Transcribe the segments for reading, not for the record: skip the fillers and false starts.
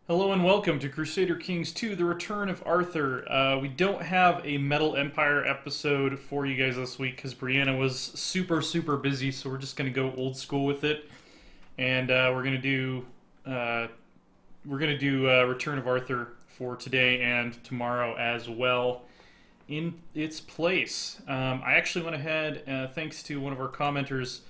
Hello and welcome to Crusader Kings 2, The Return of Arthur. We don't have a Metal Empire episode for you guys this week because Brianna was super busy, so we're just going to go old school with it. And we're going to do Return of Arthur for today and tomorrow as well in its place. I actually went ahead, thanks to one of our commenters,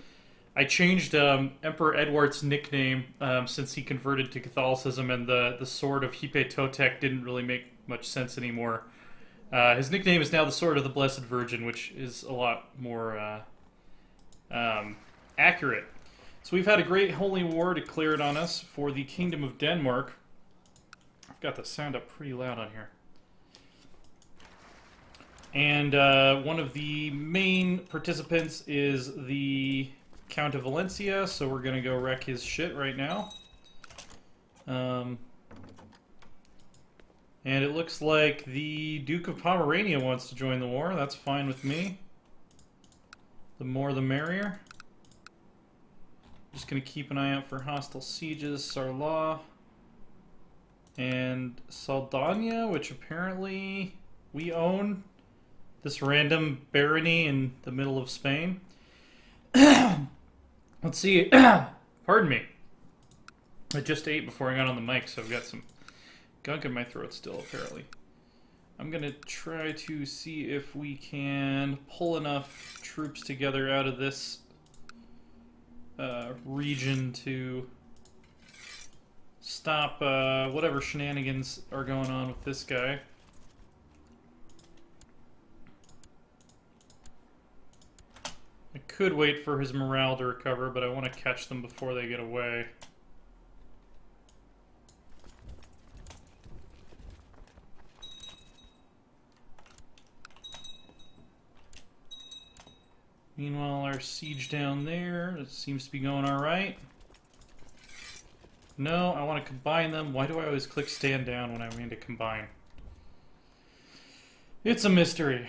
I changed Emperor Edward's nickname since he converted to Catholicism, and the sword of Hipe Totek didn't really make much sense anymore. His nickname is now the Sword of the Blessed Virgin, which is a lot more accurate. So we've had a great holy war declared on us for the Kingdom of Denmark. I've got the sound up pretty loud on here. And one of the main participants is the Count of Valencia, so we're gonna go wreck his shit right now. And it looks like the Duke of Pomerania wants to join the war. That's fine with me. The more the merrier. Just gonna keep an eye out for hostile sieges, Sarlat and Saldana, which apparently we own. This random barony in the middle of Spain. Let's see. Pardon me. I just ate before I got on the mic, so I've got some gunk in my throat still, apparently. I'm going to try to see if we can pull enough troops together out of this region to stop whatever shenanigans are going on with this guy. I could wait for his morale to recover, but I want to catch them before they get away. Meanwhile, our siege down there, it seems to be going alright. No, I want to combine them. Why do I always click stand down when I mean to combine? It's a mystery.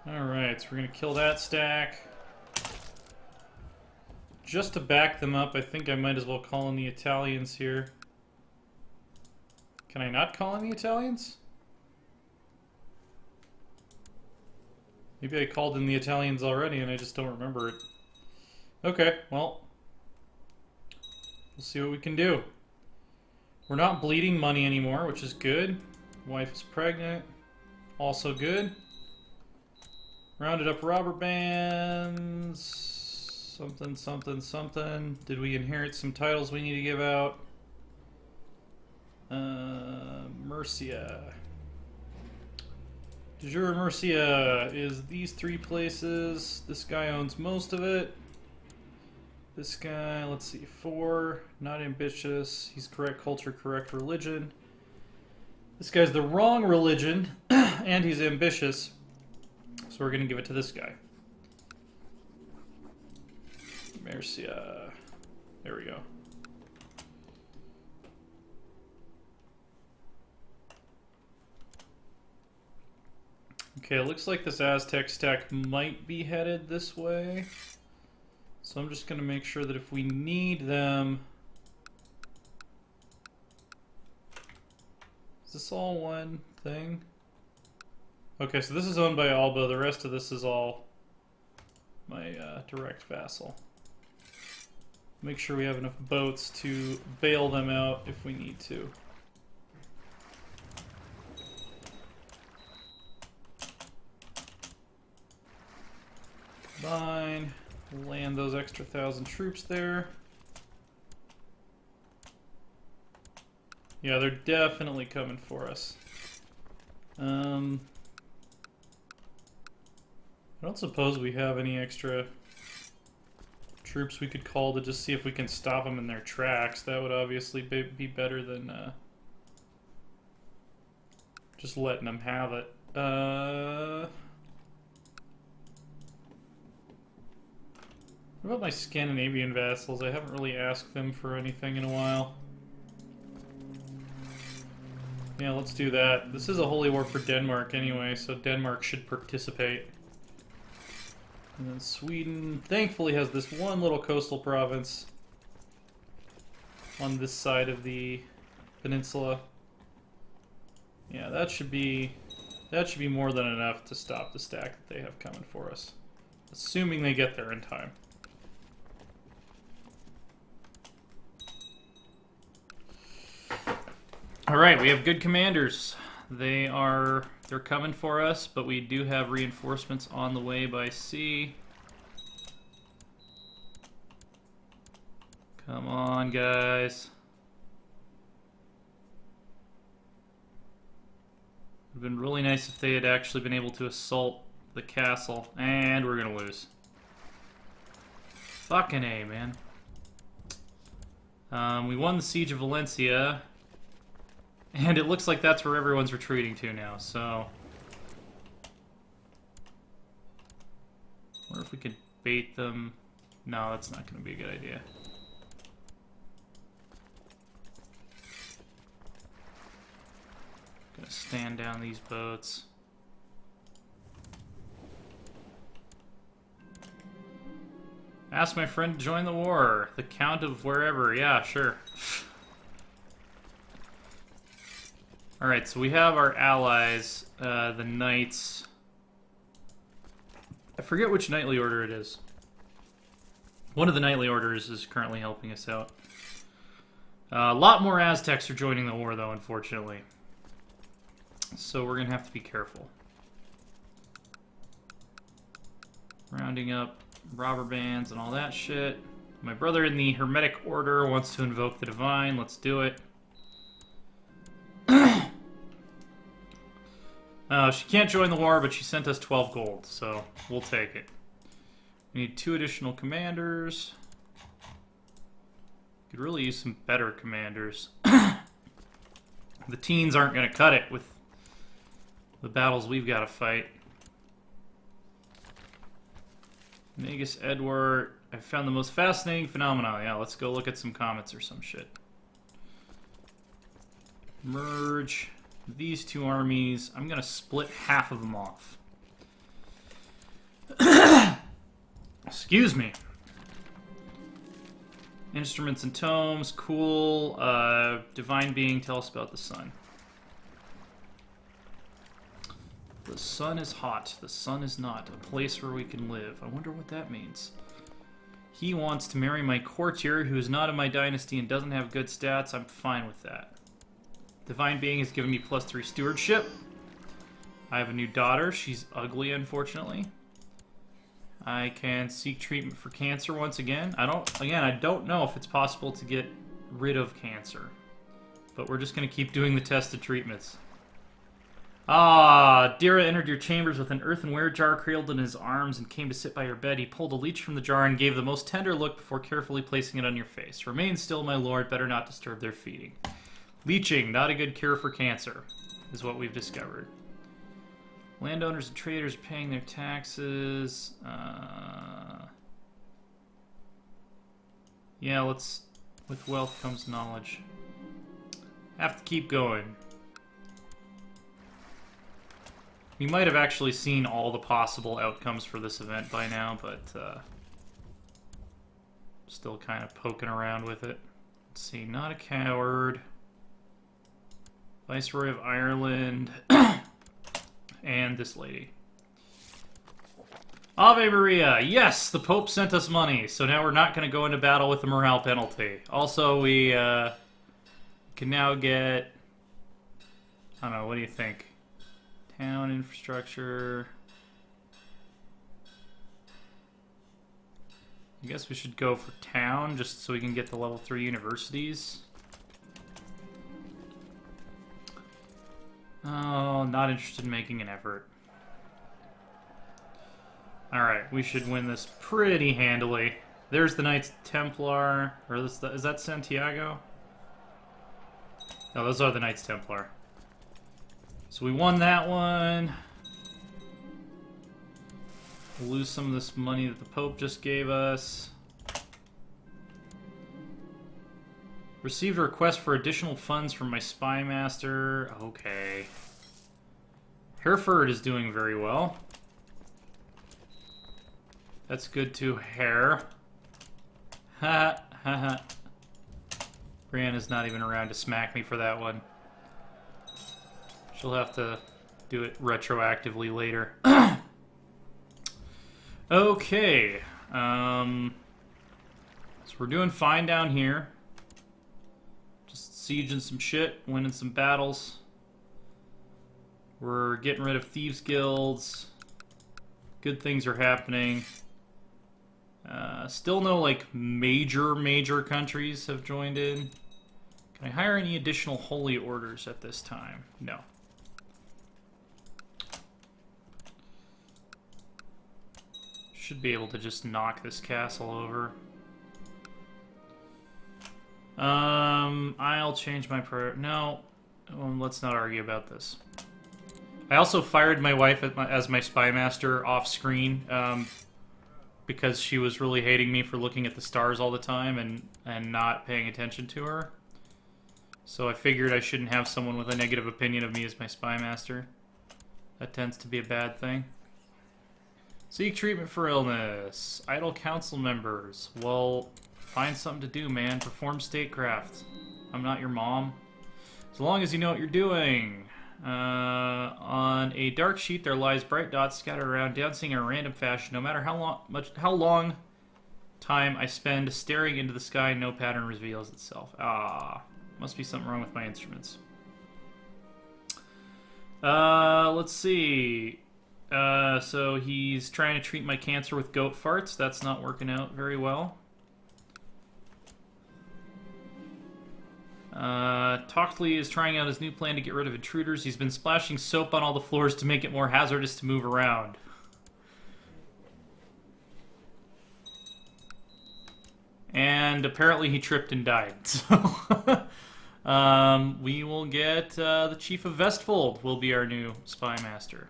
Alright, so we're going to kill that stack. Just to back them up, I think I might as well call in the Italians here. Can I not call in the Italians? Maybe I called in the Italians already and I just don't remember it. Okay, well, we'll see what we can do. We're not bleeding money anymore, which is good. Wife is pregnant. Also good. Rounded up robber bands. Something. Did we inherit some titles we need to give out? Mercia. De jure Mercia is these three places. This guy owns most of it. This guy, let's see, 4. Not ambitious. He's correct culture, correct religion. This guy's the wrong religion, and he's ambitious. So we're going to give it to this guy. Mercia. There we go. Okay, it looks like this Aztec stack might be headed this way. So I'm just going to make sure that if we need them... Is this all one thing? Okay, so this is owned by Alba. The rest of this is all my direct vassal. Make sure we have enough boats to bail them out if we need to. Combine. Land those extra 1,000 troops there. Yeah, they're definitely coming for us. I don't suppose we have any extra troops we could call to just see if we can stop them in their tracks. That would obviously be better than just letting them have it. What about my Scandinavian vassals? I haven't really asked them for anything in a while. Yeah, let's do that. This is a holy war for Denmark anyway, so Denmark should participate. And then Sweden, thankfully, has this one little coastal province on this side of the peninsula. Yeah, that should be more than enough to stop the stack that they have coming for us. Assuming they get there in time. Alright, we have good commanders. They're coming for us, but we do have reinforcements on the way by sea. Come on, guys. It would have been really nice if they had actually been able to assault the castle. And we're gonna lose. Fucking A, man. We won the Siege of Valencia. And it looks like that's where everyone's retreating to now, so... I wonder if we could bait them. No, that's not going to be a good idea. Gonna stand down these boats. Ask my friend to join the war. The Count of wherever. Yeah, sure. Alright, so we have our allies, the knights. I forget which knightly order it is. One of the knightly orders is currently helping us out. A lot more Aztecs are joining the war, though, unfortunately. So we're going to have to be careful. Rounding up robber bands and all that shit. My brother in the Hermetic Order wants to invoke the Divine. Let's do it. She can't join the war, but she sent us 12 gold, so we'll take it. We need 2 additional commanders. Could really use some better commanders. The teens aren't going to cut it with the battles we've got to fight. Magus Edward. I found the most fascinating phenomena. Yeah, let's go look at some comets or some shit. Merge these 2 armies. I'm going to split half of them off. Excuse me. Instruments and tomes. Cool. Divine being. Tell us about the sun. The sun is hot. The sun is not. A place where we can live. I wonder what that means. He wants to marry my courtier, who is not in my dynasty and doesn't have good stats. I'm fine with that. Divine being has given me +3 stewardship. I have a new daughter. She's ugly, unfortunately. I can seek treatment for cancer once again. I don't know if it's possible to get rid of cancer. But we're just going to keep doing the tested treatments. Ah, Dira entered your chambers with an earthenware jar cradled in his arms and came to sit by your bed. He pulled a leech from the jar and gave the most tender look before carefully placing it on your face. Remain still, my lord. Better not disturb their feeding. Leeching, not a good cure for cancer, is what we've discovered. Landowners and traders are paying their taxes. Yeah, let's... With wealth comes knowledge. Have to keep going. We might have actually seen all the possible outcomes for this event by now, but still kind of poking around with it. Let's see, not a coward. Viceroy of Ireland. And this lady. Ave Maria! Yes, the Pope sent us money, so now we're not going to go into battle with the morale penalty. Also, we can now get... I don't know, what do you think? Town infrastructure... I guess we should go for town, just so we can get the level 3 universities. Oh, not interested in making an effort. Alright, we should win this pretty handily. There's the Knights Templar. Or is that Santiago? No, those are the Knights Templar. So we won that one. We'll lose some of this money that the Pope just gave us. Received a request for additional funds from my spy master. Okay. Hereford is doing very well. That's good to hair. Ha ha ha. Brianna's not even around to smack me for that one. She'll have to do it retroactively later. Okay. So we're doing fine down here. Just sieging some shit, winning some battles. We're getting rid of thieves' guilds. Good things are happening. Still no, like, major countries have joined in. Can I hire any additional holy orders at this time? No. Should be able to just knock this castle over. I'll change my prayer. No, let's not argue about this. I also fired my wife as my spy master off screen because she was really hating me for looking at the stars all the time and not paying attention to her. So I figured I shouldn't have someone with a negative opinion of me as my spy master. That tends to be a bad thing. Seek treatment for illness. Idle council members. Well, find something to do, man. Perform statecraft. I'm not your mom. As long as you know what you're doing. On a dark sheet, there lies bright dots scattered around, dancing in a random fashion. No matter how long time I spend staring into the sky, no pattern reveals itself. Ah, must be something wrong with my instruments. Let's see. So he's trying to treat my cancer with goat farts. That's not working out very well. Tockley is trying out his new plan to get rid of intruders. He's been splashing soap on all the floors to make it more hazardous to move around. And apparently he tripped and died. So we will get the Chief of Vestfold will be our new spy master.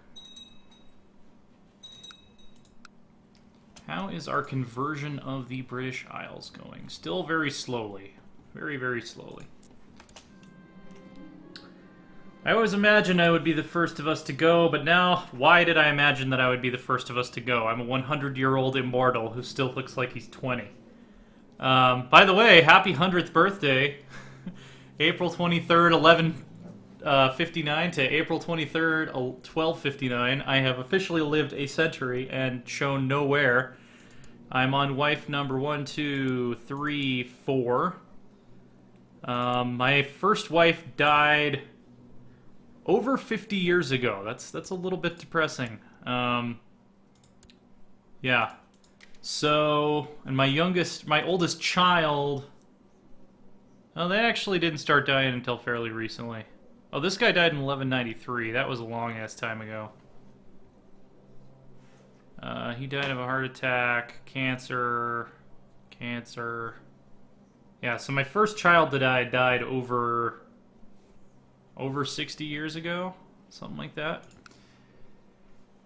How is our conversion of the British Isles going? Still very slowly. Very, very slowly. I always imagined I would be the first of us to go, but now, why did I imagine that I would be the first of us to go? I'm a 100-year-old immortal who still looks like he's 20. By the way, happy 100th birthday. April 23rd, 1159 to April 23rd, 1259. I have officially lived a century and shown no wear. I'm on wife number 1, 2, 3, 4. My first wife died over 50 years ago. That's a little bit depressing. Yeah. So, and my oldest child, oh, they actually didn't start dying until fairly recently. Oh, this guy died in 1193. That was a long-ass time ago. He died of a heart attack, cancer. Yeah, so my first child that died over 60 years ago, something like that.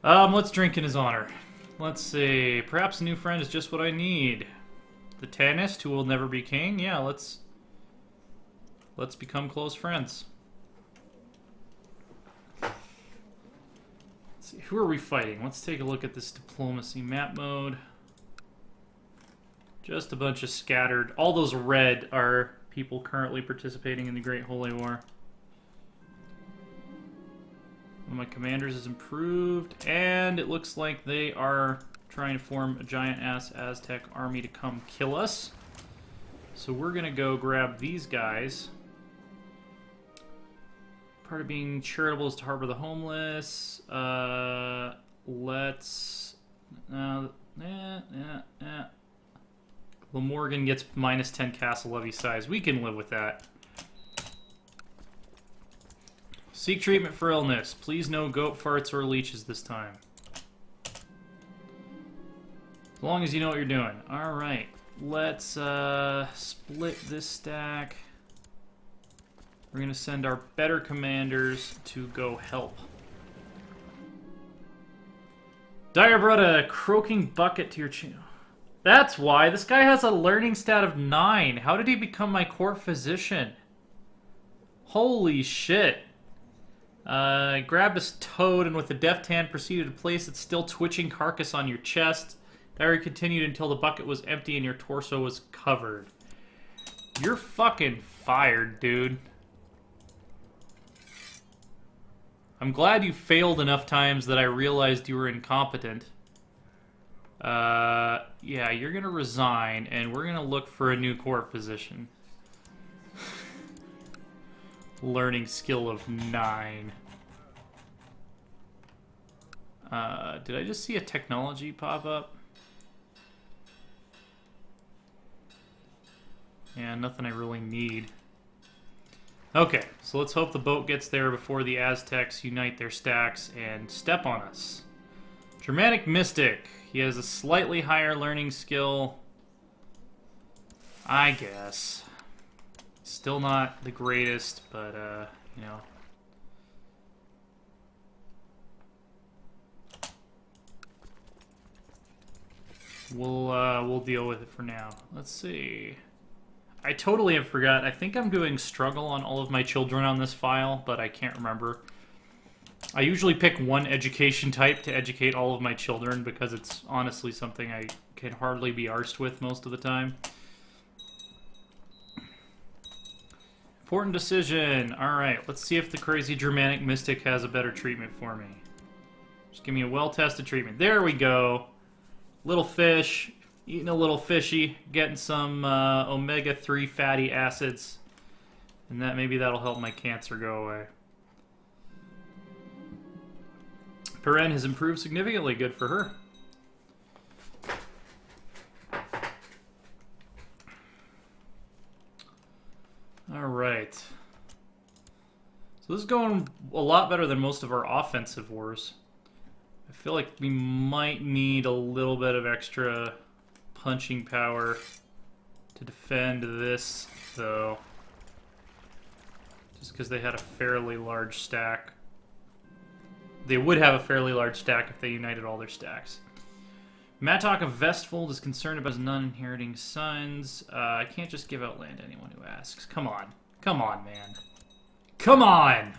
Let's drink in his honor. Let's see. Perhaps a new friend is just what I need. The Tanist, who will never be king. Yeah, let's become close friends. Let's see. Who are we fighting? Let's take a look at this diplomacy map mode. Just a bunch of scattered. All those red are people currently participating in the Great Holy War. One of my commanders is improved, and it looks like they are trying to form a giant-ass Aztec army to come kill us. So we're going to go grab these guys. Part of being charitable is to harbor the homeless. Let's... Glamorgan gets minus 10 castle levy size. We can live with that. Seek treatment for illness. Please no goat farts or leeches this time. As long as you know what you're doing. Alright. Let's split this stack. We're going to send our better commanders to go help. Dyer brought a croaking bucket to your chin. That's why. This guy has a learning stat of 9. How did he become my court physician? Holy shit. Grabbed his toad and with a deft hand proceeded to place its still twitching carcass on your chest. Larry continued until the bucket was empty and your torso was covered. You're fucking fired, dude. I'm glad you failed enough times that I realized you were incompetent. Yeah, you're gonna resign, and we're gonna look for a new court physician. Learning skill of 9. Did I just see a technology pop up? Yeah, nothing I really need. Okay, so let's hope the boat gets there before the Aztecs unite their stacks and step on us. Germanic Mystic. He has a slightly higher learning skill. I guess. Still not the greatest, but, you know. We'll deal with it for now. Let's see. I totally have forgot. I think I'm doing struggle on all of my children on this file, but I can't remember. I usually pick one education type to educate all of my children because it's honestly something I can hardly be arsed with most of the time. Important decision. Alright, let's see if the crazy Germanic Mystic has a better treatment for me. Just give me a well-tested treatment. There we go. Little fish. Eating a little fishy, getting some omega-3 fatty acids, and maybe that'll help my cancer go away. Perrin has improved significantly. Good for her. All right. So this is going a lot better than most of our offensive wars. I feel like we might need a little bit of extra punching power to defend this, though. Just because they had a fairly large stack. They would have a fairly large stack if they united all their stacks. Mattock of Vestfold is concerned about his non-inheriting sons. I can't just give out land to anyone who asks. Come on. Come on, man. Come on!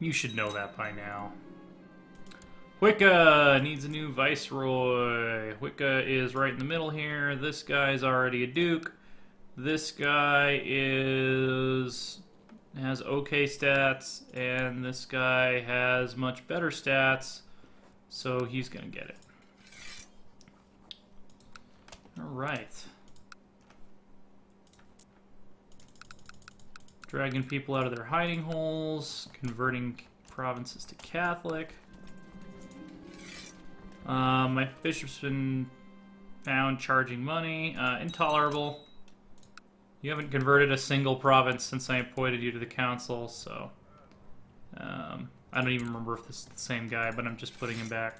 You should know that by now. Wicca needs a new viceroy. Wicca is right in the middle here. This guy's already a duke. This guy has okay stats, and this guy has much better stats, so he's gonna get it. All right. Dragging people out of their hiding holes, converting provinces to Catholic. My bishop's been found charging money. Intolerable. You haven't converted a single province since I appointed you to the council, so... I don't even remember if this is the same guy, but I'm just putting him back.